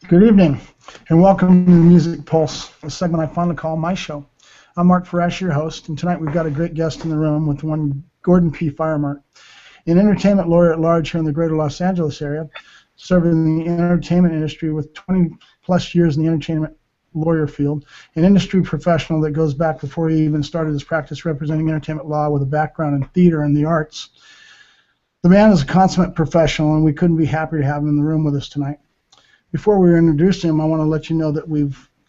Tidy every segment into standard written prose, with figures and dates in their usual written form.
Good evening, and welcome to the Music Pulse, a segment I fondly call MyShow. I'm Mark Farash, your host, and tonight we've got a great guest in the room with one Gordon P. Firemark, an entertainment lawyer at large here in the greater Los Angeles area, serving the entertainment industry with 20-plus years in the entertainment lawyer field, an industry professional that goes back before he even started his practice representing entertainment law with a background in theater and the arts. The man is a consummate professional, and we couldn't be happier to have him in the room with us tonight. Before we introduce him, I want to let you know that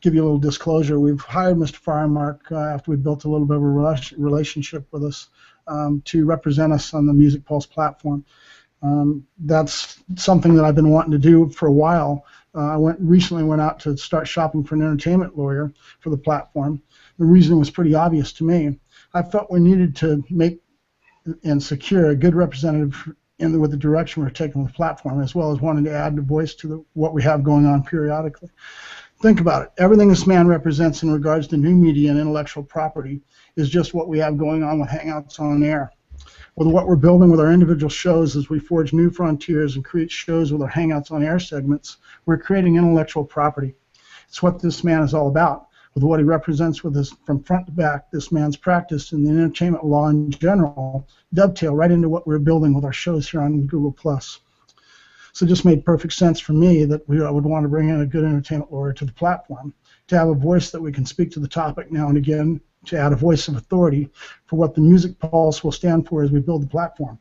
give you a little disclosure. We've hired Mr. Firemark after we built a little bit of a relationship with us to represent us on the Music Pulse platform. That's something that I've been wanting to do for a while. I recently went out to start shopping for an entertainment lawyer for the platform. The reason was pretty obvious to me. I felt we needed to make and secure a good representative with the direction we're taking with the platform, as well as wanting to add the voice to what we have going on periodically. Think about it. Everything this man represents in regards to new media and intellectual property is just what we have going on with Hangouts on Air. With what we're building with our individual shows as we forge new frontiers and create shows with our Hangouts on Air segments, we're creating intellectual property. It's what this man is all about. With what he represents with us from front to back, this man's practice in the entertainment law in general dovetail right into what we're building with our shows here on Google+. So it just made perfect sense for me that I would want to bring in a good entertainment lawyer to the platform, to have a voice that we can speak to the topic now and again, to add a voice of authority for what the Music Pulse will stand for as we build the platform.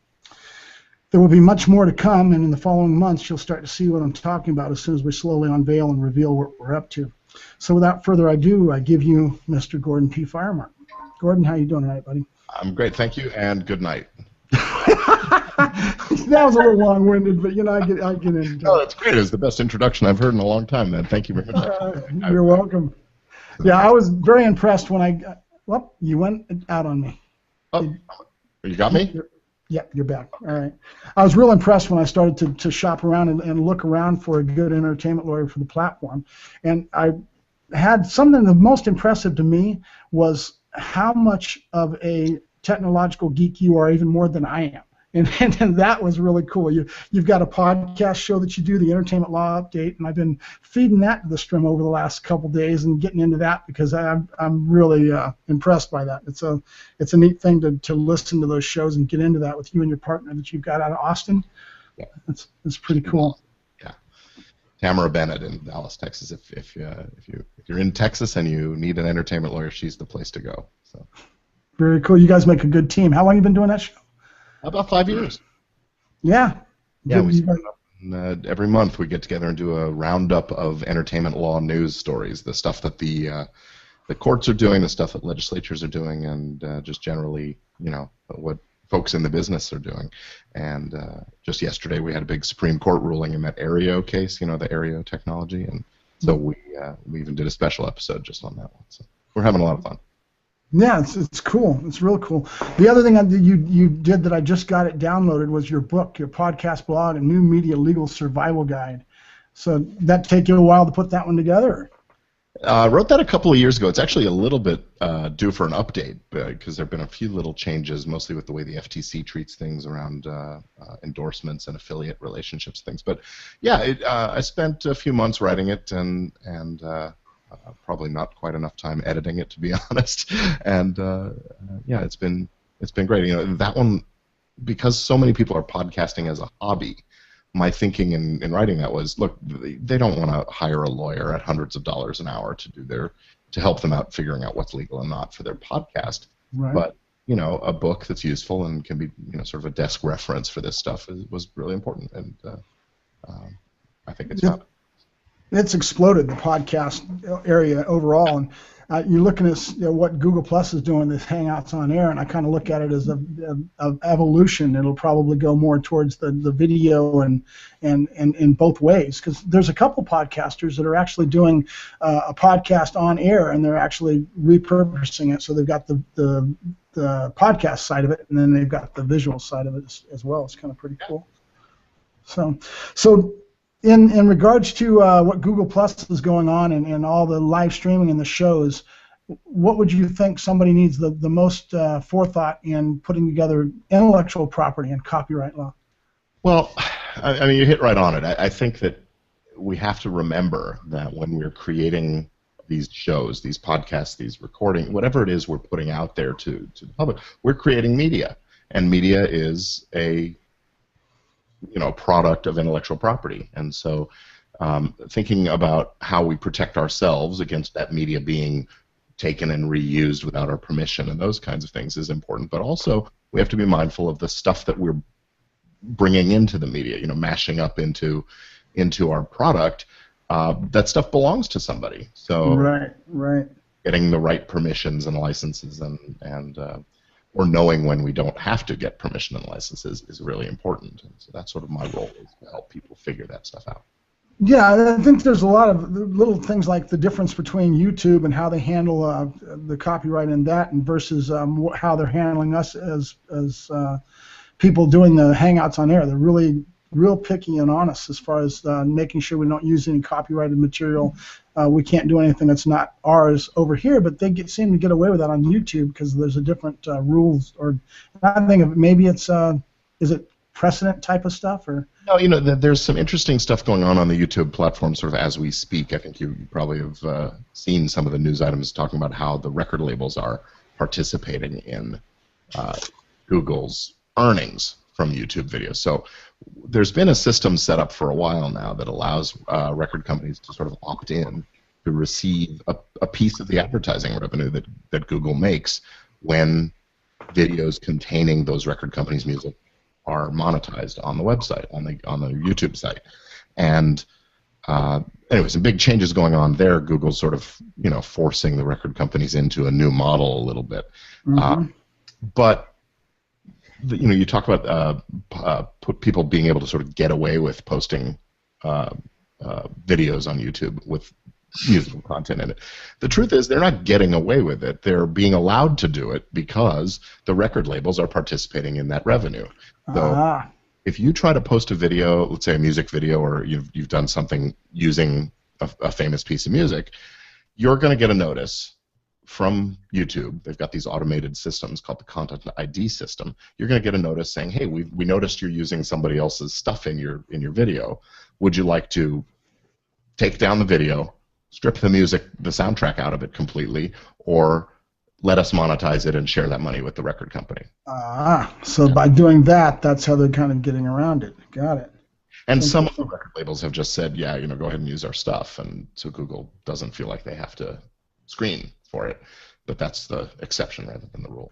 There will be much more to come, and in the following months you'll start to see what I'm talking about as soon as we slowly unveil and reveal what we're up to. So without further ado, I give you Mr. Gordon P. Firemark. Gordon, how you doing tonight, buddy? I'm great, thank you, and good night. That was a little long-winded, but you know, I get into it. Oh, that's great. It was the best introduction I've heard in a long time, man. Thank you very much. You're welcome. Yeah, I was very impressed when well, you went out on me. Oh, you got me? Yep, you're back. All right. I was real impressed when I started to shop around and look around for a good entertainment lawyer for the platform. And I had something the most impressive to me was how much of a technological geek you are, even more than I am. And that was really cool. You've got a podcast show that you do, the Entertainment Law Update, and I've been feeding that to the stream over the last couple days and getting into that because I'm really impressed by that. It's a neat thing to listen to those shows and get into that with you and your partner that you've got out of Austin. Yeah, it's pretty cool. Yeah, Tamara Bennett in Dallas, Texas. If you're in Texas and you need an entertainment lawyer, she's the place to go. So very cool. You guys make a good team. How long have you been doing that show? About 5 years. Yeah. Yeah, we start up, and, every month we get together and do a roundup of entertainment law news stories, the stuff that the courts are doing, the stuff that legislatures are doing, and just generally, you know, what folks in the business are doing. And just yesterday we had a big Supreme Court ruling in that Aereo case, you know, the Aereo technology, and so we even did a special episode just on that one. So we're having a lot of fun. Yeah, it's cool. It's real cool. The other thing you did that I just got it downloaded was your book, your podcast blog, and new media legal survival guide. So that take you a while to put that one together? I wrote that a couple of years ago. It's actually a little bit due for an update because there have been a few little changes, mostly with the way the FTC treats things around endorsements and affiliate relationships things. But yeah, I spent a few months writing it and probably not quite enough time editing it, to be honest. And yeah, it's been great. You know, that one, because so many people are podcasting as a hobby, my thinking in writing that was, look, they don't want to hire a lawyer at hundreds of dollars an hour to help them out figuring out what's legal and not for their podcast. Right. But you know, a book that's useful and can be, you know, sort of a desk reference for this stuff was really important, and I think it's not. It's exploded, the podcast area overall, and you're looking at what Google Plus is doing, this Hangouts on Air, and I kind of look at it as a evolution. It'll probably go more towards the video and in both ways, because there's a couple podcasters that are actually doing a podcast on air, and they're actually repurposing it, so they've got the podcast side of it, and then they've got the visual side of it as well. It's kind of pretty cool. So in regards to what Google Plus is going on and all the live streaming and the shows, what would you think somebody needs the most forethought in putting together intellectual property and copyright law? Well, I mean, you hit right on it. I think that we have to remember that when we're creating these shows, these podcasts, these recording, whatever it is we're putting out there to the public, we're creating media, and media is a product of intellectual property, and so thinking about how we protect ourselves against that media being taken and reused without our permission and those kinds of things is important. But also we have to be mindful of the stuff that we're bringing into the media, mashing up into our product. That stuff belongs to somebody. So right. Getting the right permissions and licenses and or knowing when we don't have to get permission and licenses is really important. And so that's sort of my role, is to help people figure that stuff out. Yeah, I think there's a lot of little things like the difference between YouTube and how they handle the copyright in that, and versus how they're handling us as people doing the hangouts on air. They're really real picky and honest as far as making sure we don't use any copyrighted material. We can't do anything that's not ours over here, but they seem to get away with that on YouTube because there's a different rules. Or I think maybe it's is it precedent type of stuff, or? No, there's some interesting stuff going on the YouTube platform sort of as we speak. I think you probably have seen some of the news items talking about how the record labels are participating in Google's earnings from YouTube videos. So there's been a system set up for a while now that allows record companies to sort of opt in to receive a piece of the advertising revenue that Google makes when videos containing those record companies' music are monetized on the website, on the YouTube site. And anyway, some big changes going on there. Google's sort of forcing the record companies into a new model a little bit. Mm-hmm. But you talk about people being able to sort of get away with posting videos on YouTube with musical content in it. The truth is, they're not getting away with it. They're being allowed to do it because the record labels are participating in that revenue. So if you try to post a video, let's say a music video, or you've done something using a famous piece of music, you're going to get a notice from YouTube. They've got these automated systems called the Content ID system. You're going to get a notice saying, "Hey, we noticed you're using somebody else's stuff in your video. Would you like to take down the video, strip the music, the soundtrack out of it completely, or let us monetize it and share that money with the record company?" So by doing that, that's how they're kind of getting around it. Got it. And some of the record labels have just said, yeah, go ahead and use our stuff, and so Google doesn't feel like they have to screen for it. But that's the exception rather than the rule.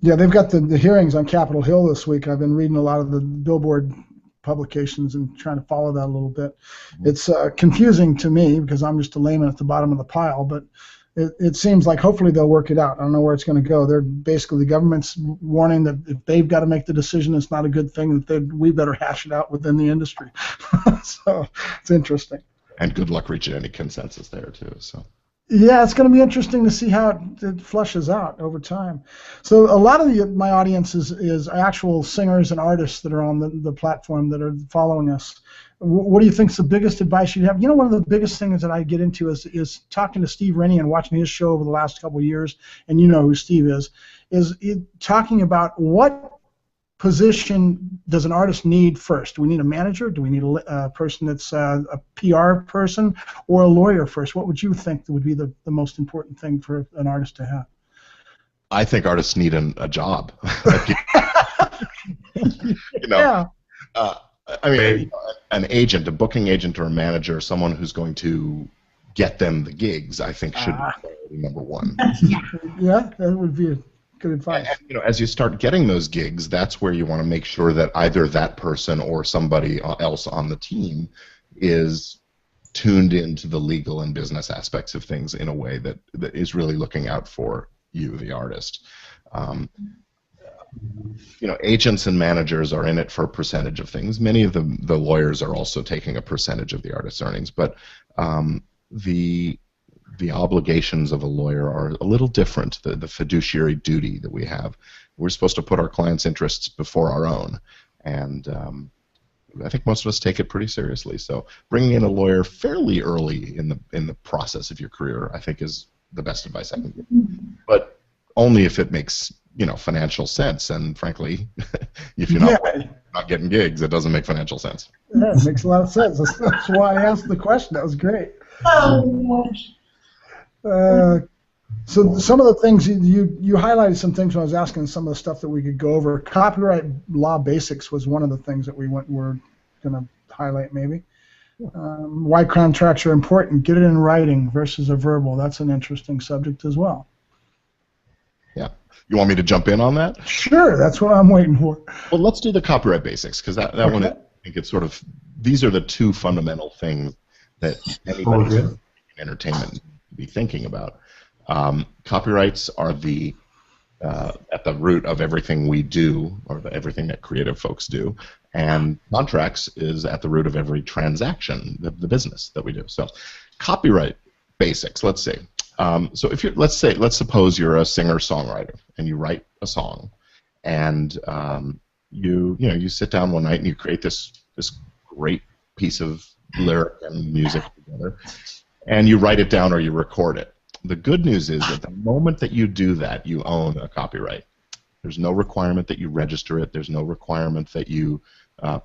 Yeah, they've got the hearings on Capitol Hill this week. I've been reading a lot of the Billboard publications and trying to follow that a little bit. It's confusing to me because I'm just a layman at the bottom of the pile, but it seems like hopefully they'll work it out. I don't know where it's going to go. They're basically, the government's warning that if they've got to make the decision, it's not a good thing, that we better hash it out within the industry. So it's interesting. And good luck reaching any consensus there too. So. Yeah, it's going to be interesting to see how it flushes out over time. So a lot of my audience is actual singers and artists that are on the platform that are following us. What do you think is the biggest advice you have? One of the biggest things that I get into is talking to Steve Rennie and watching his show over the last couple of years, and you know who Steve is talking about what position does an artist need first? Do we need a manager? Do we need a person that's a PR person, or a lawyer first? What would you think would be the most important thing for an artist to have? I think artists need a job. Yeah. I mean, an agent, a booking agent, or a manager, someone who's going to get them the gigs, I think should be priority number one. Yeah, that would be good advice. And, as you start getting those gigs, that's where you want to make sure that either that person or somebody else on the team is tuned into the legal and business aspects of things in a way that is really looking out for you, the artist. Agents and managers are in it for a percentage of things. Many of the lawyers are also taking a percentage of the artist's earnings, but the obligations of a lawyer are a little different. The fiduciary duty that we have, we're supposed to put our clients' interests before our own, and I think most of us take it pretty seriously. So bringing in a lawyer fairly early in the process of your career, I think, is the best advice I can give. But only if it makes financial sense, and frankly, if you're not not getting gigs, it doesn't make financial sense. Yeah, it makes a lot of sense. That's why I asked the question. That was great. Oh, So some of the things you highlighted some things when I was asking some of the stuff that we could go over. Copyright law basics was one of the things that we're going to highlight maybe. Why contracts are important. Get it in writing versus a verbal. That's an interesting subject as well. Yeah. You want me to jump in on that? Sure, that's what I'm waiting for. Well, let's do the copyright basics, because that Okay. one, I think it's sort of, these are the two fundamental things that anybody in entertainment needs to be thinking about. Copyrights are at the root of everything we do, or everything that creative folks do, and contracts is at the root of every transaction, the business that we do. So, copyright basics. Let's see. So if you're, let's suppose you're a singer-songwriter and you write a song, and you sit down one night and you create this great piece of lyric and music together, and you write it down or you record it. The good news is that the moment that you do that, you own a copyright. There's no requirement that you register it. There's no requirement that you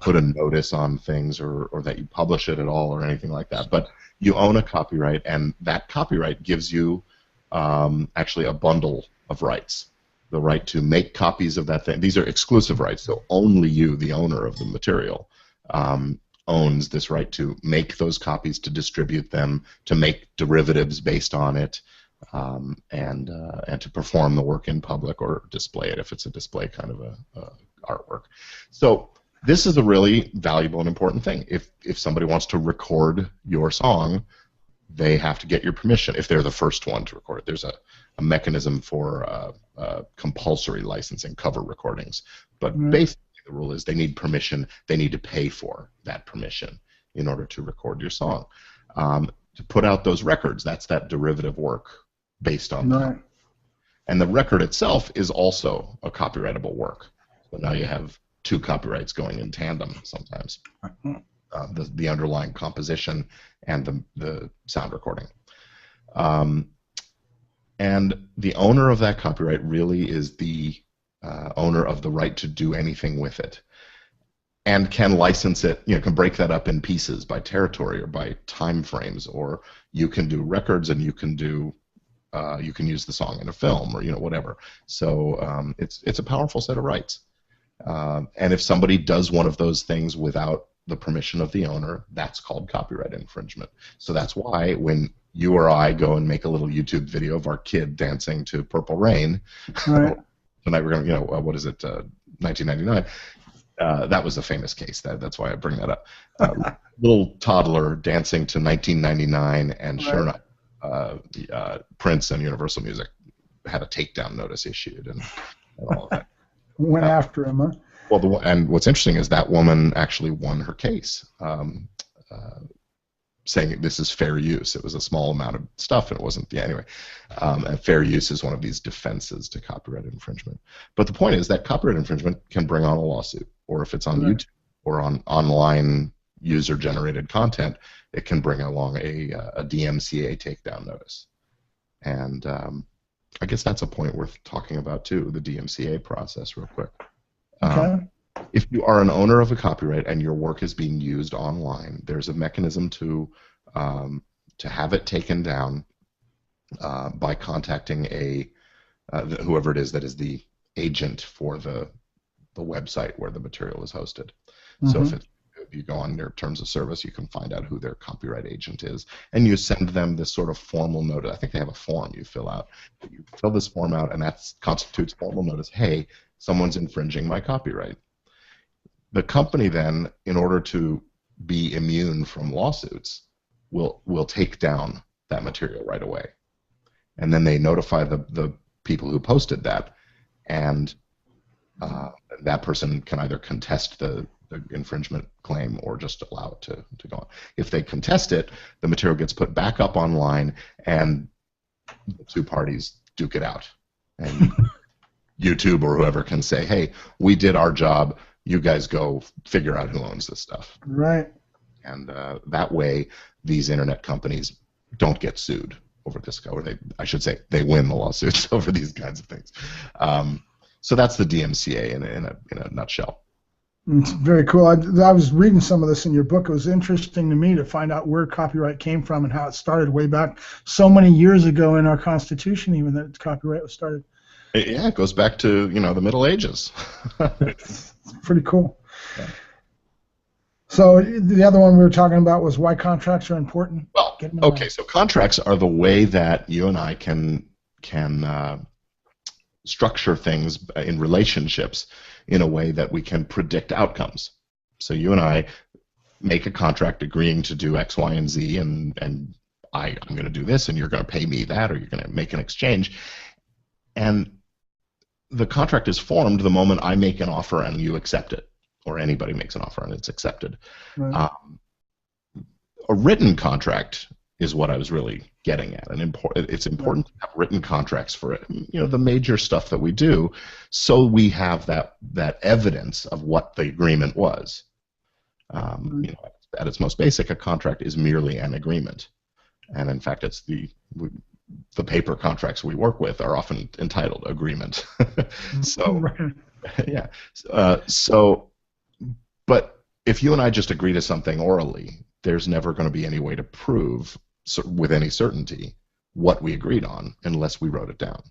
put a notice on things or that you publish it at all or anything like that. But you own a copyright, and that copyright gives you actually a bundle of rights. The right to make copies of that thing. These are exclusive rights, so only you, the owner of the material, owns this right to make those copies, to distribute them, to make derivatives based on it, and to perform the work in public or display it if it's a display kind of a artwork. So this is a really valuable and important thing. If somebody wants to record your song, they have to get your permission if they're the first one to record it. There's a mechanism for compulsory licensing cover recordings, but basically the rule is they need permission. They need to pay for that permission in order to record your song. To put out those records, that's that derivative work based on that. And the record itself is also a copyrightable work. So now you have two copyrights going in tandem sometimes. The underlying composition and the sound recording. And the owner of that copyright really is the owner of the right to do anything with it, and can license it, can break that up in pieces by territory or by time frames, or you can do records and you can use the song in a film or whatever. So it's a powerful set of rights. And if somebody does one of those things without the permission of the owner, that's called copyright infringement. So that's why when you or I go and make a little YouTube video of our kid dancing to Purple Rain, tonight we're going to, what is it, 1999, that was a famous case. That's why I bring that up. Little toddler dancing to 1999, and sure enough, Prince and Universal Music had a takedown notice issued and all of that. Went after him, huh? Well, and what's interesting is that woman actually won her case, saying this is fair use. It was a small amount of stuff, and it wasn't. Anyway, and fair use is one of these defenses to copyright infringement. But the point is that copyright infringement can bring on a lawsuit, or if it's on YouTube or on online user-generated content, it can bring along a DMCA takedown notice. And I guess that's a point worth talking about too, the DMCA process, real quick. If you are an owner of a copyright and your work is being used online, there's a mechanism to have it taken down by contacting whoever it is that is the agent for the website where the material is hosted. So if you go on their terms of service, you can find out who their copyright agent is, and you send them this sort of formal notice. I think they have a form you fill out. You fill this form out, and that constitutes formal notice. Hey, someone's infringing my copyright. The company then, in order to be immune from lawsuits, will take down that material right away, and then they notify the people who posted that, and that person can either contest the infringement claim or just allow it to go on. If they contest it, the material gets put back up online, and the two parties duke it out. And YouTube or whoever can say, hey, we did our job, you guys go figure out who owns this stuff. Right. And that way, these internet companies don't get sued over this, or I should say, they win the lawsuits over these kinds of things. So that's the DMCA in a nutshell. It's very cool. I was reading some of this in your book. It was interesting to me to find out where copyright came from and how it started way back so many years ago in our Constitution, even that copyright was started. Yeah, it goes back to, the Middle Ages. It's pretty cool. Yeah. So the other one we were talking about was why contracts are important. Well, okay, so contracts are the way that you and I can structure things in relationships in a way that we can predict outcomes. So you and I make a contract agreeing to do X, Y, and Z, and I'm going to do this, and you're going to pay me that, or you're going to make an exchange. And the contract is formed the moment I make an offer and you accept it, or anybody makes an offer and it's accepted. Right. A written contract is what I was really getting at, and it's important to have written contracts for it. The major stuff that we do, so we have that evidence of what the agreement was. At its most basic, a contract is merely an agreement, and in fact, it's the paper contracts we work with are often entitled agreement. So, yeah. But if you and I just agree to something orally, there's never going to be any way to prove with any certainty what we agreed on unless we wrote it down.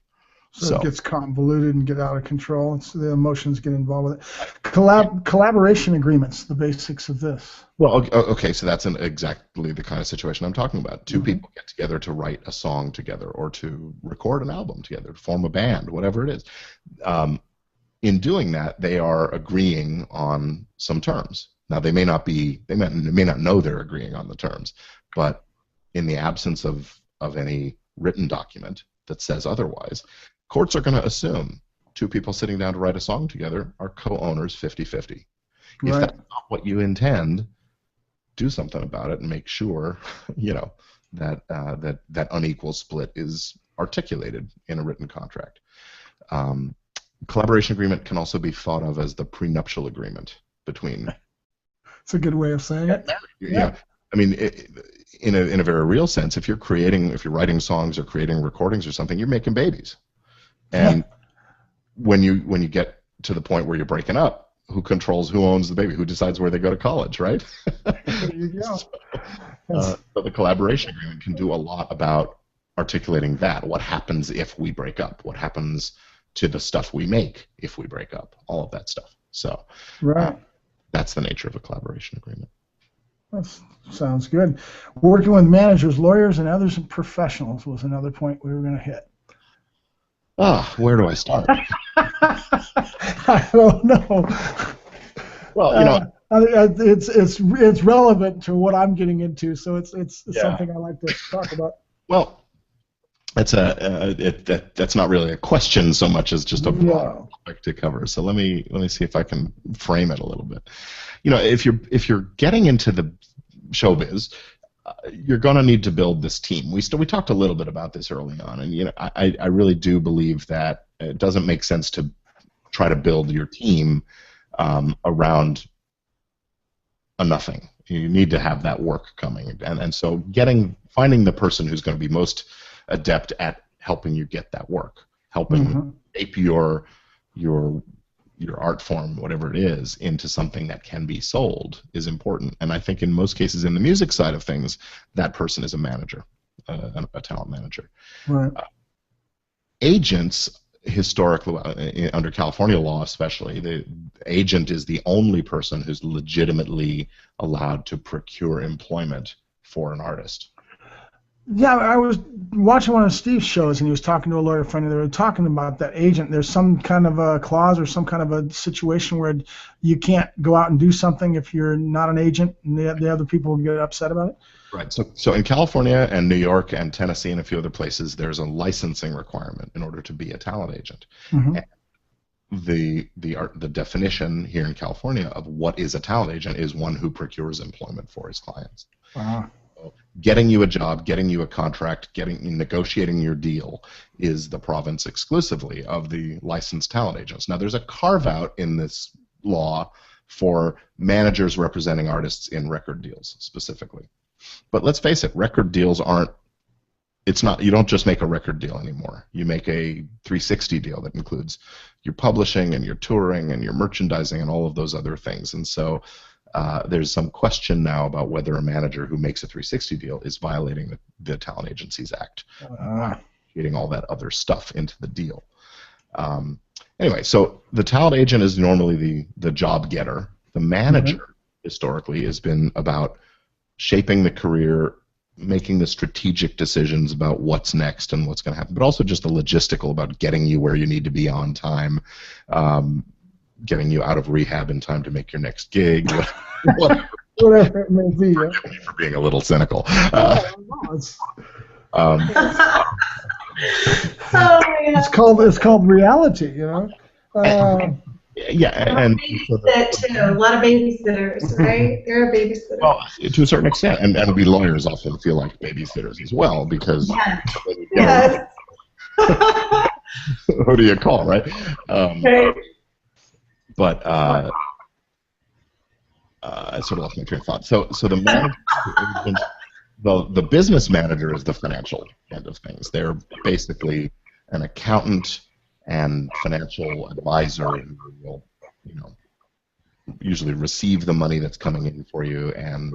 So it gets convoluted and get out of control. The emotions get involved with it. Collaboration agreements, the basics of this. Well, okay, so that's exactly the kind of situation I'm talking about. Two people get together to write a song together, or to record an album together, to form a band, whatever it is. In doing that, they are agreeing on some terms. Now, they may not know they're agreeing on the terms, but in the absence of any written document that says otherwise, courts are going to assume two people sitting down to write a song together are co-owners 50-50. If that's not what you intend, do something about it and make sure, that unequal split is articulated in a written contract. Collaboration agreement can also be thought of as the prenuptial agreement between. It's a good way of saying it. Yeah. I mean, in a very real sense, if you're writing songs or creating recordings or something, you're making babies. And when you get to the point where you're breaking up, who owns the baby? Who decides where they go to college, right? There you go. So the collaboration agreement can do a lot about articulating that. What happens if we break up? What happens to the stuff we make if we break up? All of that stuff. So that's the nature of a collaboration agreement. That sounds good. Working with managers, lawyers, and others professionals was another point we were going to hit. Where do I start? I don't know. Well, it's relevant to what I'm getting into, so it's something I like to talk about. Well, that's not really a question so much as just a broad topic to cover. So let me see if I can frame it a little bit. If you're getting into the showbiz, you're going to need to build this team. We talked a little bit about this early on, and I really do believe that it doesn't make sense to try to build your team around a nothing. You need to have that work coming, and so finding the person who's going to be most adept at helping you get that work, helping shape your art form, whatever it is, into something that can be sold is important. And I think in most cases in the music side of things, that person is a manager, a talent manager. Right. Agents, historically, under California law especially, the agent is the only person who's legitimately allowed to procure employment for an artist. Yeah, I was watching one of Steve's shows, and he was talking to a lawyer friend, and they were talking about that agent. There's some kind of a clause or some kind of a situation where you can't go out and do something if you're not an agent, and the other people will get upset about it. Right. So in California and New York and Tennessee and a few other places, there's a licensing requirement in order to be a talent agent. And the definition here in California of what is a talent agent is one who procures employment for his clients. Wow. Getting you a job, getting you a contract, negotiating your deal is the province exclusively of the licensed talent agents. Now, there's a carve-out in this law for managers representing artists in record deals specifically. But let's face it, record deals aren't it's not, you don't just make a record deal anymore. You make a 360 deal that includes your publishing and your touring and your merchandising and all of those other things. And so there's some question now about whether a manager who makes a 360 deal is violating the Talent Agencies Act, getting all that other stuff into the deal. Anyway, so the talent agent is normally the job getter. The manager historically has been about shaping the career, making the strategic decisions about what's next and what's going to happen, but also just the logistical about getting you where you need to be on time, getting you out of rehab in time to make your next gig, whatever it may be. For being a little cynical. It's called reality, you know. Yeah, and too. A lot of babysitters, right? They're a babysitter. Well, to a certain extent, and we lawyers often feel like babysitters as well, because yes. Who do you call, right? But I sort of lost my train of thought. So the manager, the business manager is the financial end of things. They're basically an accountant and financial advisor who will, usually receive the money that's coming in for you and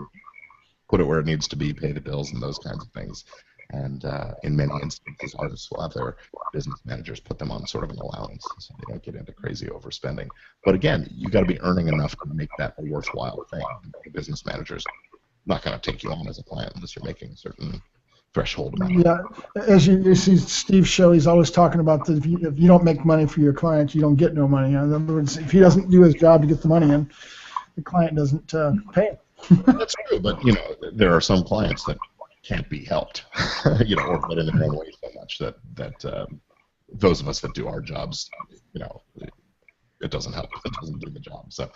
put it where it needs to be, pay the bills and those kinds of things. And in many instances, artists will have their business managers put them on sort of an allowance so they don't get into crazy overspending. But again, you got to be earning enough to make that a worthwhile thing. The business manager's not going to take you on as a client unless you're making a certain threshold amount. Yeah, as you see Steve's show, he's always talking about that if you don't make money for your client, you don't get no money. In other words, if he doesn't do his job to get the money in, the client doesn't pay him. That's true, but there are some clients that can't be helped, or get in their own way so much that those of us that do our jobs, it doesn't help. It doesn't do the job. So,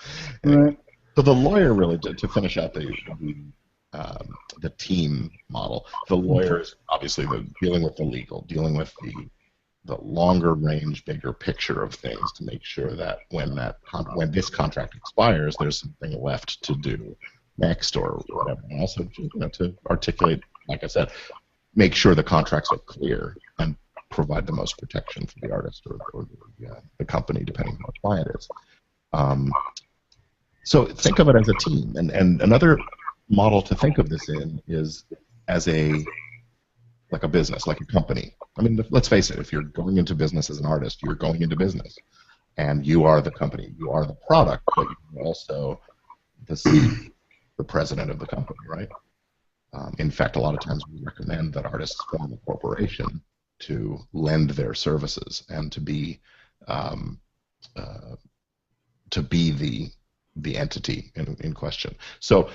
right. So the lawyer really, to finish out the team model, the lawyer is obviously dealing with the legal, dealing with the longer range, bigger picture of things to make sure that when this contract expires, there's something left to do next or whatever. And also, to articulate, like I said, make sure the contracts are clear and provide the most protection for the artist or the company, depending on what the client is. So think of it as a team. And another model to think of this in is as like a business, like a company. I mean, let's face it, if you're going into business as an artist, you're going into business. And you are the company. You are the product, but you're also the president of the company, right? In fact, a lot of times we recommend that artists form a corporation to lend their services and to be the entity in question. So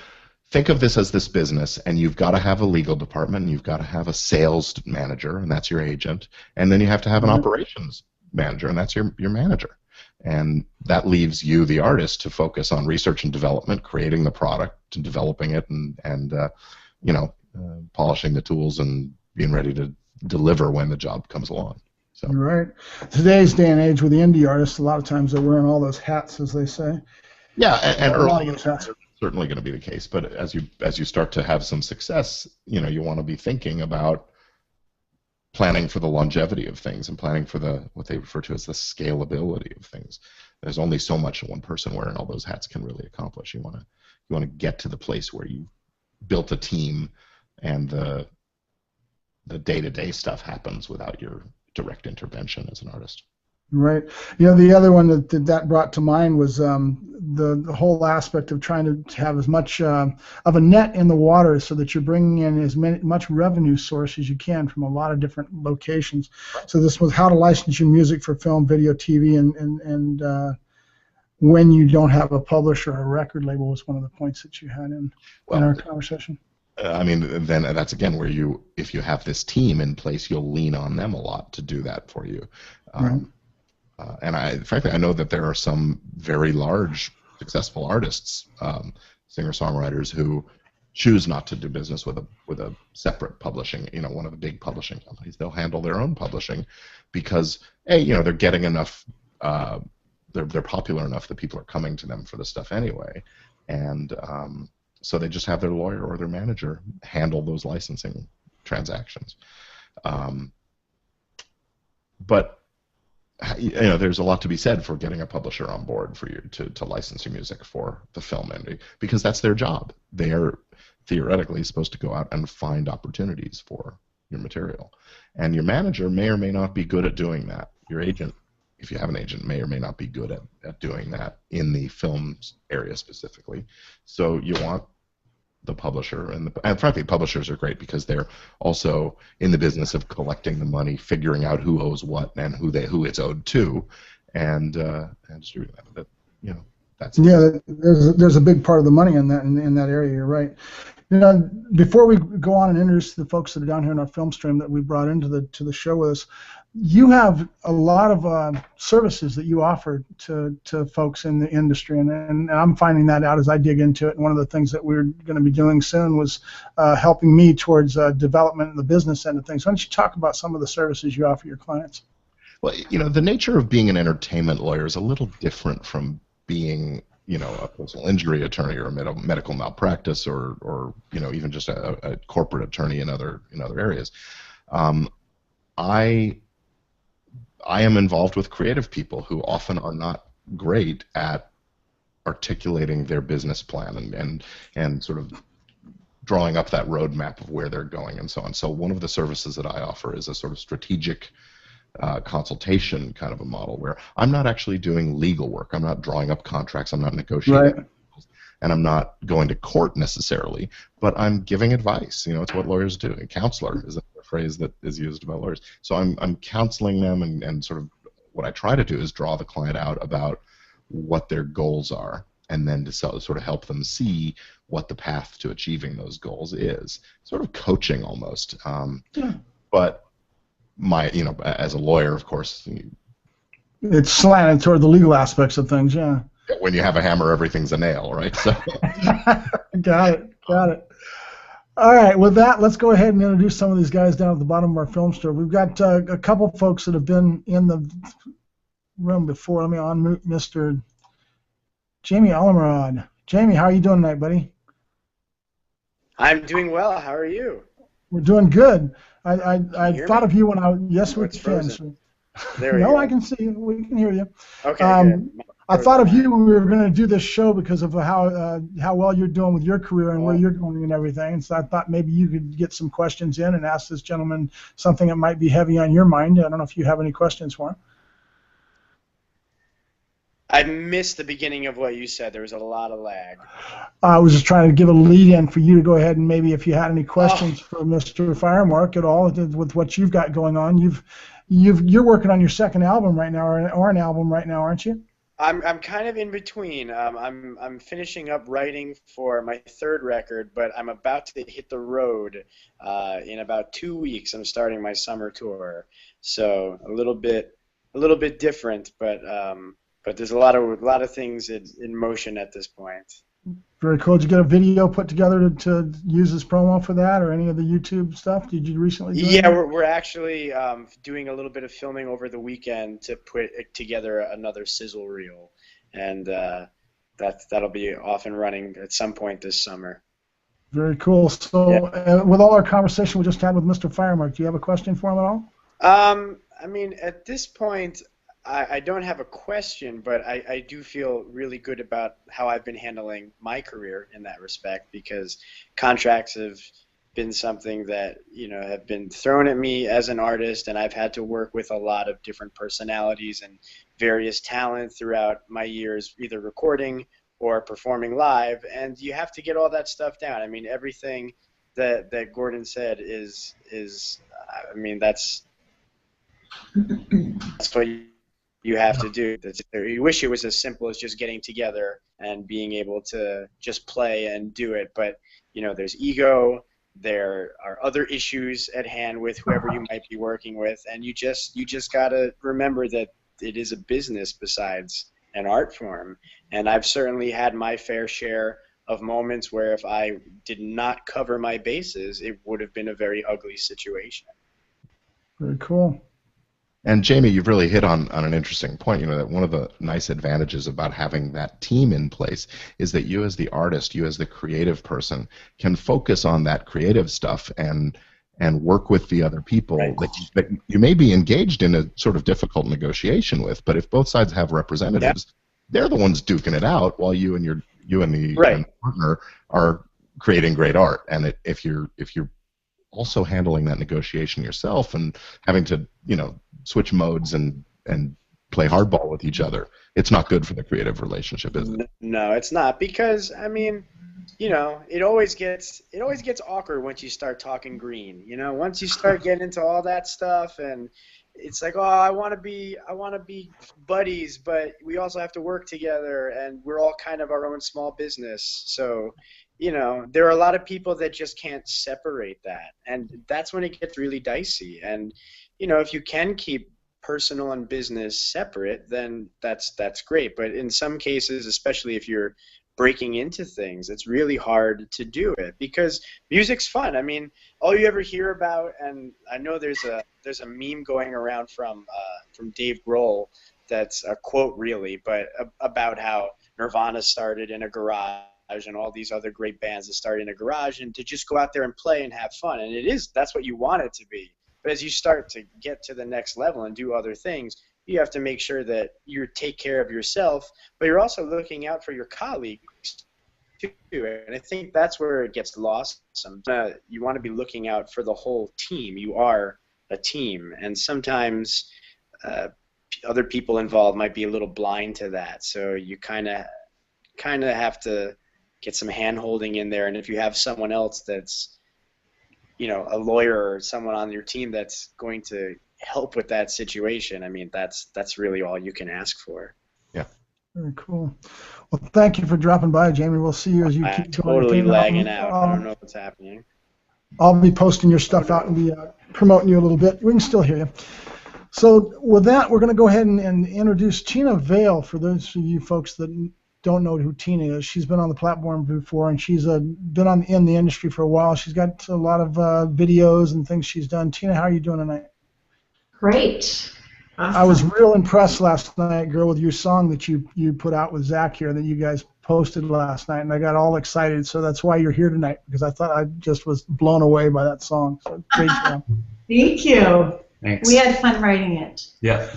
think of this as this business, and you've got to have a legal department, and you've got to have a sales manager, and that's your agent, and then you have to have an operations manager, and that's your manager. And that leaves you, the artist, to focus on research and development, creating the product, and developing it, and polishing the tools and being ready to deliver when the job comes along. So. Right. Today's day and age with the indie artists, a lot of times they're wearing all those hats, as they say. Yeah, and early that's certainly going to be the case. But as you start to have some success, you want to be thinking about planning for the longevity of things and planning for what they refer to as the scalability of things. There's only so much one person wearing all those hats can really accomplish. You want to get to the place where you built a team and the day-to-day stuff happens without your direct intervention as an artist. Right. The other one that brought to mind was the whole aspect of trying to have as much of a net in the water so that you're bringing in as much revenue source as you can from a lot of different locations. So this was how to license your music for film, video, TV, and when you don't have a publisher or a record label was one of the points that you had in our conversation. I mean, then that's again where if you have this team in place, you'll lean on them a lot to do that for you. Right. And frankly, I know that there are some very large, successful artists, singer-songwriters who choose not to do business with a separate publishing, one of the big publishing companies. They'll handle their own publishing because, they're getting enough, they're popular enough that people are coming to them for the stuff anyway, and so they just have their lawyer or their manager handle those licensing transactions. But there's a lot to be said for getting a publisher on board for you to license your music for the film industry, because that's their job. They are theoretically supposed to go out and find opportunities for your material. And your manager may or may not be good at doing that. Your agent, if you have an agent, may or may not be good at doing that in the films area specifically. So you want the publisher, and frankly, publishers are great because they're also in the business of collecting the money, figuring out who owes what and who it's owed to, and distributing that. But, that's there's a big part of the money in that area. You're right. Before we go on and introduce the folks that are down here in our film stream that we brought into the show with us, you have a lot of services that you offer to folks in the industry, and I'm finding that out as I dig into it. And one of the things that we're going to be doing soon was helping me towards development in the business end of things. Why don't you talk about some of the services you offer your clients? Well, the nature of being an entertainment lawyer is a little different from being a personal injury attorney or a medical malpractice or even just a corporate attorney in other areas. I am involved with creative people who often are not great at articulating their business plan and sort of drawing up that roadmap of where they're going and so on. So one of the services that I offer is a sort of strategic consultation kind of a model where I'm not actually doing legal work. I'm not drawing up contracts. I'm not negotiating. Right. And I'm not going to court necessarily, but I'm giving advice. It's what lawyers do. A counselor is a phrase that is used about lawyers. So I'm counseling them, and sort of what I try to do is draw the client out about what their goals are, and then to sort of help them see what the path to achieving those goals is. Sort of coaching almost. But as a lawyer, of course, it's slanted toward the legal aspects of things. Yeah. When you have a hammer, everything's a nail, right? So. Got it. All right, with that, let's go ahead and introduce some of these guys down at the bottom of our film store. We've got a couple folks that have been in the room before. Let me unmute Mr. Jami Al Imran. Jami, how are you doing tonight, buddy? I'm doing well. How are you? We're doing good. I thought of you when yes, we can. So. There we go. I can see you. We can hear you. Okay, good. I thought of you when we were going to do this show because of how well you're doing with your career and where you're going and everything. And so I thought maybe you could get some questions in and ask this gentleman something that might be heavy on your mind. I don't know if you have any questions for him. I missed the beginning of what you said. There was a lot of lag. I was just trying to give a lead-in for you to go ahead and maybe if you had any questions for Mr. Firemark at all with what you've got going on. You're working on your second album right now, or an album right now, aren't you? I'm kind of in between. I'm finishing up writing for my third record, but I'm about to hit the road in about 2 weeks. I'm starting my summer tour, so a little bit different, but there's a lot of things in motion at this point. Very cool. Did you get a video put together to use as promo for that, or any of the YouTube stuff? Did you recently do Yeah, we're actually doing a little bit of filming over the weekend to put together another sizzle reel, and that'll be off and running at some point this summer. Very cool. So with all our conversation we just had with Mr. Firemark, do you have a question for him at all? I mean, at this point, I don't have a question, but I do feel really good about how I've been handling my career in that respect, because contracts have been something that have been thrown at me as an artist, and I've had to work with a lot of different personalities and various talent throughout my years, either recording or performing live, and you have to get all that stuff down. I mean, everything that Gordon said is I mean, that's what you have to do. You wish it was as simple as just getting together and being able to just play and do it, but there's ego, there are other issues at hand with whoever you might be working with, and you just gotta remember that it is a business besides an art form. And I've certainly had my fair share of moments where if I did not cover my bases, it would have been a very ugly situation. Very cool. And Jami, you've really hit on an interesting point. That one of the nice advantages about having that team in place is that you as the artist, you as the creative person, can focus on that creative stuff and and work with the other people Right. that you may be engaged in a sort of difficult negotiation with. But if both sides have representatives, they're the ones duking it out while you and the Right. partner are creating great art. And if you're also handling that negotiation yourself and having to switch modes and play hardball with each other, it's not good for the creative relationship, is it? No, it's not, because I mean, it always gets awkward once you start talking green. Once you start getting into all that stuff, and it's like, oh, I want to be buddies, but we also have to work together, and we're all kind of our own small business. So, there are a lot of people that just can't separate that, and that's when it gets really dicey. And if you can keep personal and business separate, then that's great. But in some cases, especially if you're breaking into things, it's really hard to do it, because music's fun. I mean, all you ever hear about, and I know there's a meme going around from Dave Grohl that's a quote, really, but about how Nirvana started in a garage and all these other great bands that started in a garage, and to just go out there and play and have fun. And that's what you want it to be. But as you start to get to the next level and do other things, you have to make sure that you take care of yourself, but you're also looking out for your colleagues too. And I think that's where it gets lost. You want to be looking out for the whole team. You are a team, and sometimes other people involved might be a little blind to that. So you kind of have to get some hand-holding in there. And if you have someone else that's a lawyer or someone on your team that's going to help with that situation, I mean, that's really all you can ask for. Yeah. Very cool. Well, thank you for dropping by, Jamie. We'll see you as you keep going. Totally lagging out. I don't know what's happening. I'll be posting your stuff out and be promoting you a little bit. We can still hear you. So with that, we're going to go ahead and introduce Tina Vale. For those of you folks that don't know who Tina is, she's been on the platform before, and she's been in the industry for a while. She's got a lot of videos and things she's done. Tina, how are you doing tonight? Great. Awesome. I was real impressed last night, girl, with your song that you put out with Zach here that you guys posted last night, and I got all excited. So that's why you're here tonight, because I thought I just was blown away by that song. So great job. Thank you. Thanks. We had fun writing it. Yeah.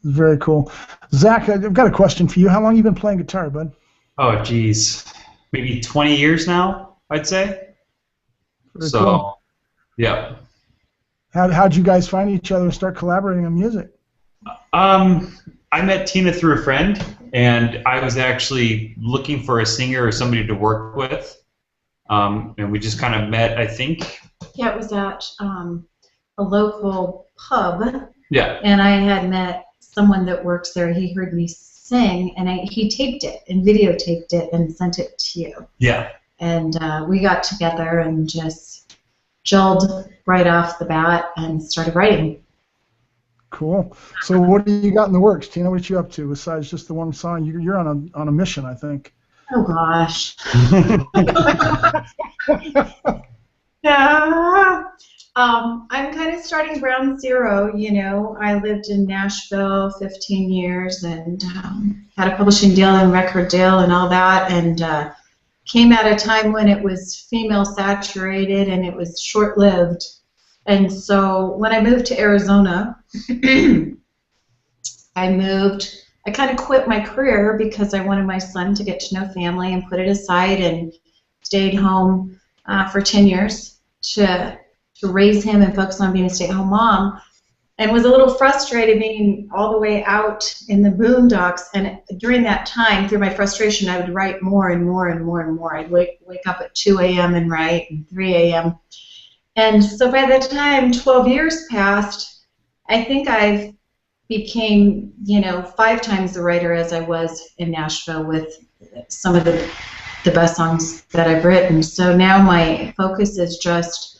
Very cool. Zach, I've got a question for you. How long have you been playing guitar, bud? Oh, geez. Maybe 20 years now, I'd say. Very cool. Yeah. How'd you guys find each other and start collaborating on music? I met Tina through a friend, and I was actually looking for a singer or somebody to work with. And we just kind of met, I think. Yeah, it was at a local pub. Yeah. And I had met someone that works there. He heard me sing, and he taped it and videotaped it and sent it to you. Yeah. And we got together and just gelled right off the bat and started writing. Cool. So what do you got in the works, Tina? What are you up to besides just the one song? You're on a mission, I think. Oh gosh. Yeah. I'm kind of starting ground zero. I lived in Nashville 15 years and had a publishing deal and record deal and all that, and came at a time when it was female saturated and it was short-lived. And so when I moved to Arizona, I kind of quit my career because I wanted my son to get to know family and put it aside, and stayed home for 10 years to raise him and focus on being a stay-at-home mom, and was a little frustrated being all the way out in the boondocks. And during that time, through my frustration, I would write more and more and more and more. I'd wake up at 2 a.m. and write, and 3 a.m. And so by the time 12 years passed, I think I became, 5 times the writer as I was in Nashville, with some of the best songs that I've written. So now my focus is just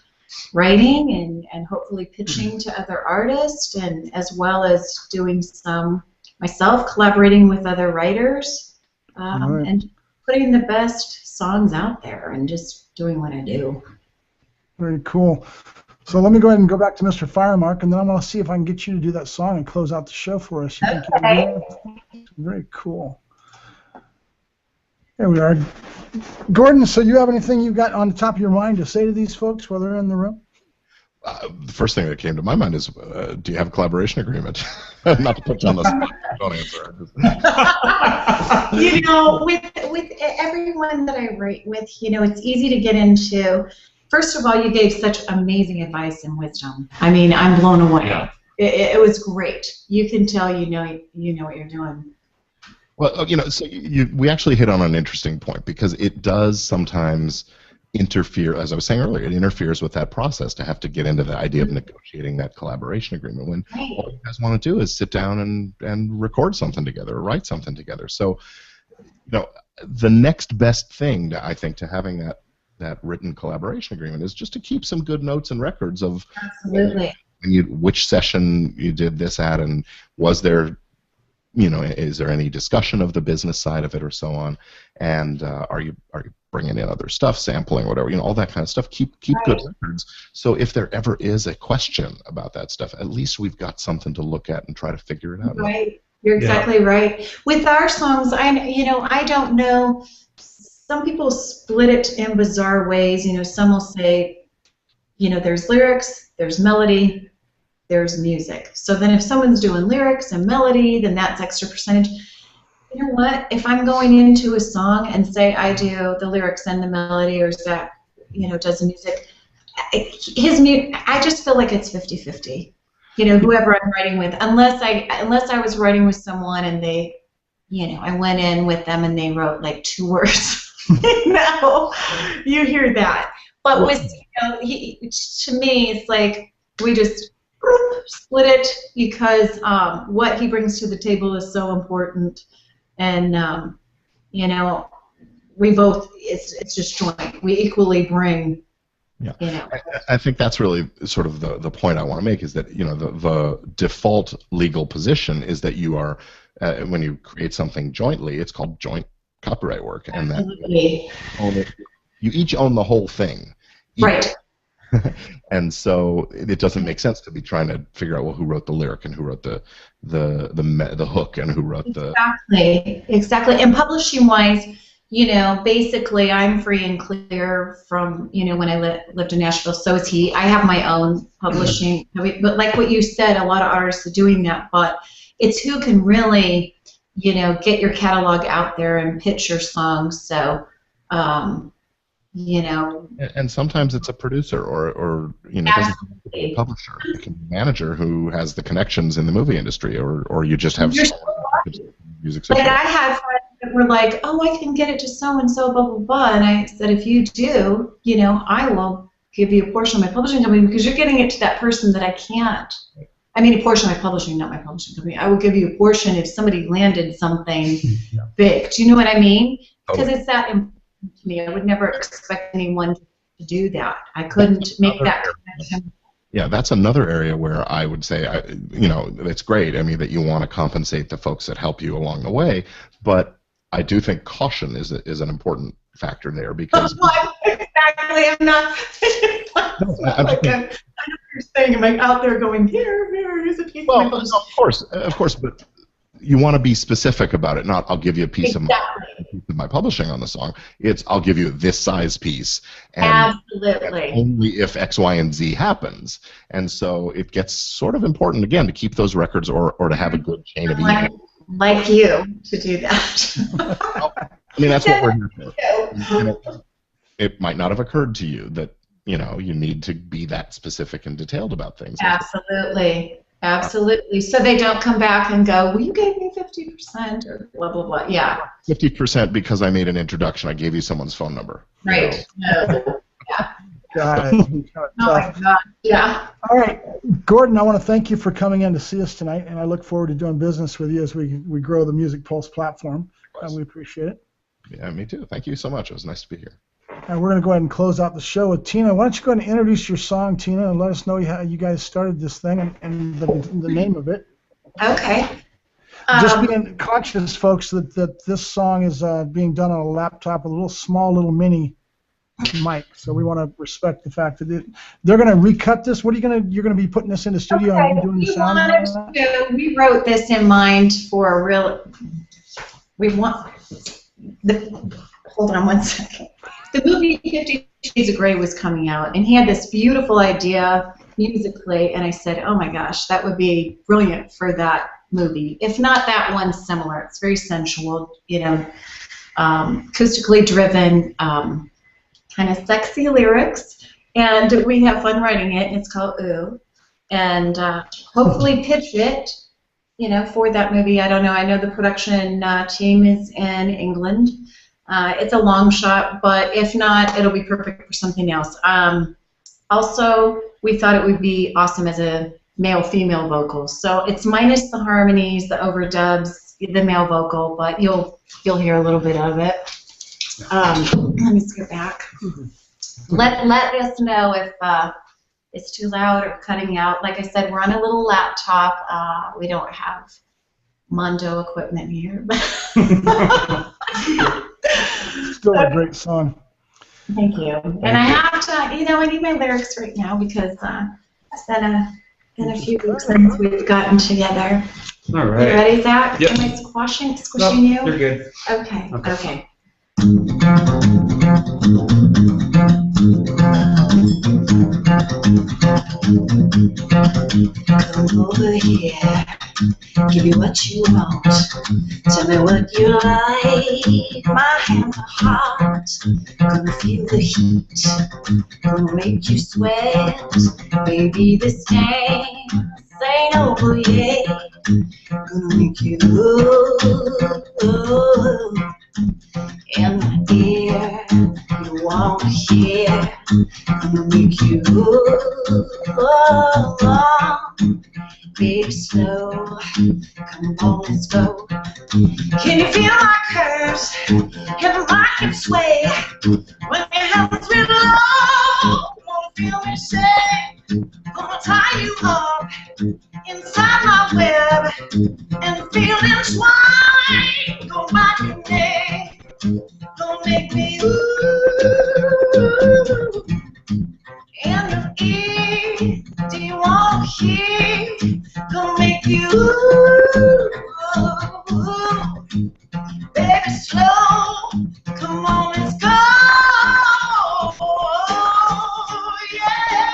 writing and hopefully pitching to other artists, and as well as doing some myself, collaborating with other writers, Right. and putting the best songs out there and just doing what I do. Very cool. So let me go ahead and go back to Mr. Firemark, and then I'm going to see if I can get you to do that song and close out the show for us. You think you can do that? Very cool. There we are. Gordon, so you have anything you've got on the top of your mind to say to these folks while they're in the room? The first thing that came to my mind is, do you have a collaboration agreement? Not to put you on the spot. Don't answer. You know, with everyone that I write with, you know, it's easy to get into. First of all, you gave such amazing advice and wisdom. I mean, I'm blown away. Yeah. It was great. You can tell you know what you're doing. Well, you know, so we actually hit on an interesting point, because it does sometimes interfere, as I was saying earlier, it interferes with that process to have to get into the idea of negotiating that collaboration agreement when all you guys want to do is sit down and record something together or write something together. So, you know, the next best thing, I think, to having that written collaboration agreement is just to keep some good notes and records of Absolutely. Which session you did this at, and was there, you know, is there any discussion of the business side of it or so on, and are you bringing in other stuff, sampling, whatever, you know, all that kind of stuff. Keep good records, so if there ever is a question about that stuff, at least we've got something to look at and try to figure it out. Right, you're exactly right. With our songs, I don't know. Some people split it in bizarre ways. You know, some will say, you know, there's lyrics, there's melody, there's music. So then if someone's doing lyrics and melody, then that's extra percentage. You know what? If I'm going into a song and say I do the lyrics and the melody, or Zach, you know, does the music, I just feel like it's 50-50. You know, whoever I'm writing with, unless I was writing with someone and they, you know, I went in with them and they wrote like 2 words. No, you hear that. But with, you know, to me, it's like we just split it, because what he brings to the table is so important, and you know, we both, it's just joint. We equally bring. Yeah, you know. I think that's really sort of the point I want to make, is that, you know, the default legal position is that you are, when you create something jointly, it's called joint copyright work, and Absolutely. that you each own the whole thing. Right. And so it doesn't make sense to be trying to figure out, well, who wrote the lyric and who wrote the hook and who wrote the... Exactly. And publishing wise, you know, basically I'm free and clear from, you know, when I lived in Nashville, so is he. I have my own publishing, but like what you said, a lot of artists are doing that, but it's who can really, you know, get your catalog out there and pitch your songs. So, you know. And sometimes it's a producer or you know, it doesn't have to be a publisher. It can be a manager who has the connections in the movie industry, or you just have music. Like I had friends that were like, oh, I can get it to so and so, blah blah blah, and I said, if you do, you know, I will give you a portion of my publishing company, because you're getting it to that person that I can't. I mean, a portion of my publishing, not my publishing company. I will give you a portion if somebody landed something big. Do you know what I mean? Because it's that important to me. I would never expect anyone to do that. I couldn't make that connection. Yeah, that's another area where I would say, you know, it's great. I mean, that you want to compensate the folks that help you along the way, but I do think caution is an important factor there, because... Exactly, I'm not... I know what you're saying. I'm like out there going, here's a piece of my publishing. Of course, but you want to be specific about it, not I'll give you a piece of my publishing on the song. It's I'll give you this size piece, and only if X, Y, and Z happens. And so it gets sort of important, again, to keep those records or to have a good chain of email. Like you to do that. I mean, that's what we're here for. And it might not have occurred to you that, you know, you need to be that specific and detailed about things. Absolutely. Absolutely. So they don't come back and go, well, you gave me 50% or blah, blah, blah. Yeah. 50% because I made an introduction. I gave you someone's phone number. Right. No. Yeah. Oh my God. Yeah. All right, Gordon, I want to thank you for coming in to see us tonight, and I look forward to doing business with you as we grow the Music Pulse platform. We appreciate it. Yeah, me too. Thank you so much. It was nice to be here. And we're going to go ahead and close out the show with Tina. Why don't you go ahead and introduce your song, Tina, and let us know how you guys started this thing and the name of it. Okay. Just being conscious, folks, that this song is being done on a laptop with a small little mini mic, so we want to respect the fact that they're going to recut this. What are you're going to be putting this in the studio and doing the sound? We wrote this in mind for a real. Hold on one second. The movie 50 Shades of Grey was coming out, and he had this beautiful idea musically, and I said, oh my gosh, that would be brilliant for that movie. If not that one, similar. It's very sensual, you know, acoustically driven, kind of sexy lyrics, and we have fun writing it. It's called Ooh, and hopefully pitch it, you know, for that movie. I don't know. I know the production team is in England. It's a long shot, but if not, it'll be perfect for something else. Also, we thought it would be awesome as a male-female vocal. So it's minus the harmonies, the overdubs, the male vocal, but you'll hear a little bit of it. Let me skip back. Let us know if it's too loud or cutting out. Like I said, we're on a little laptop. We don't have Mondo equipment here. Still a great song. Thank you. And I have to, you know, I need my lyrics right now because it's been a few weeks since we've gotten together. All right. You ready, Zach? Yep. Am I squishing you? You're good. Okay. Okay. Come over here, give you what you want. Tell me what you like. My hands are hot. Gonna feel the heat. Gonna make you sweat. Baby, this dance ain't over yet. Gonna make you in my ear, you wanna hear, gonna make you baby slow, come on, let's go. Can you feel my curves, hear my hips sway, when your hands real low, wanna feel me say, gonna tie you up, inside my web, and feel entwined, go by your neck. Don't make me ooh in your ear. Do you want to hear? Gonna make you ooh, baby slow. Come on, let's go. Yeah.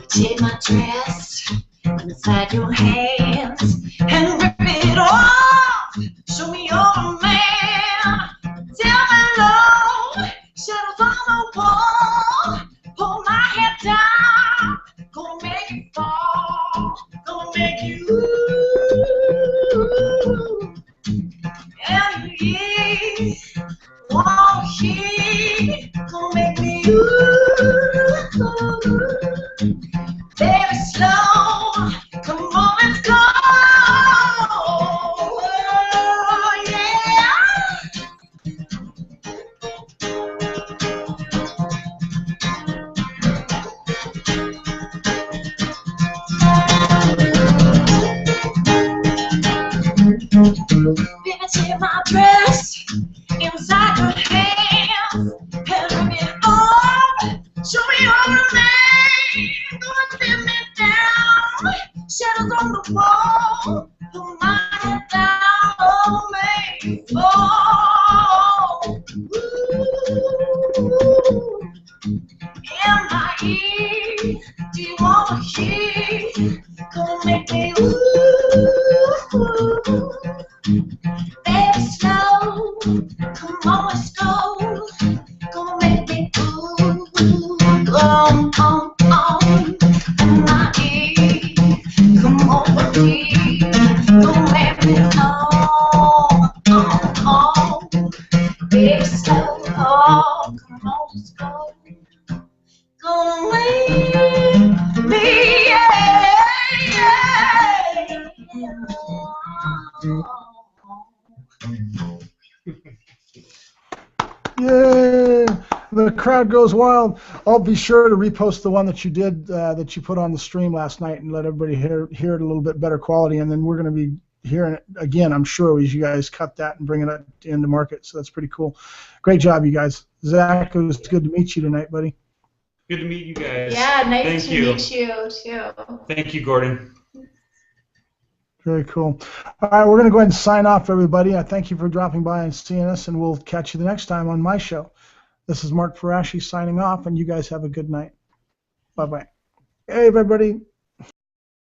Take my dress inside your hands and rip it off. Show me you're a man. Tell me low, shadows on the wall. Pull my head down, gonna make it fall, gonna make you and you won't hear, gonna make me baby slow, come on, let's go. Oh, yeah. Baby, take my dress inside your hands and rip it off. Show me your remain. Gonna spin me down. Shadows on the wall. Put my head down. Oh, me. Oh. Ooh. In my ear. Do you want to hear? Gonna make me ooh. Baby, slow, come on, let's go. Gonna make me ooh, on in my ear. Come over here, gonna make me on. Baby, slow, come on, let's go. Gonna make me, yeah. Yay! The crowd goes wild. I'll be sure to repost the one that you did, that you put on the stream last night, and let everybody hear it a little bit better quality. And then we're going to be hearing it again, I'm sure, as you guys cut that and bring it up into market. So that's pretty cool. Great job, you guys. Zach, it was good to meet you tonight, buddy. Good to meet you guys. Yeah, nice Thank to you. meet you too. Thank you, Gordon. Very cool. All right, we're going to go ahead and sign off, everybody. I thank you for dropping by and seeing us, and we'll catch you the next time on my show. This is Mark Farashi signing off, and you guys have a good night. Bye-bye. Hey, everybody.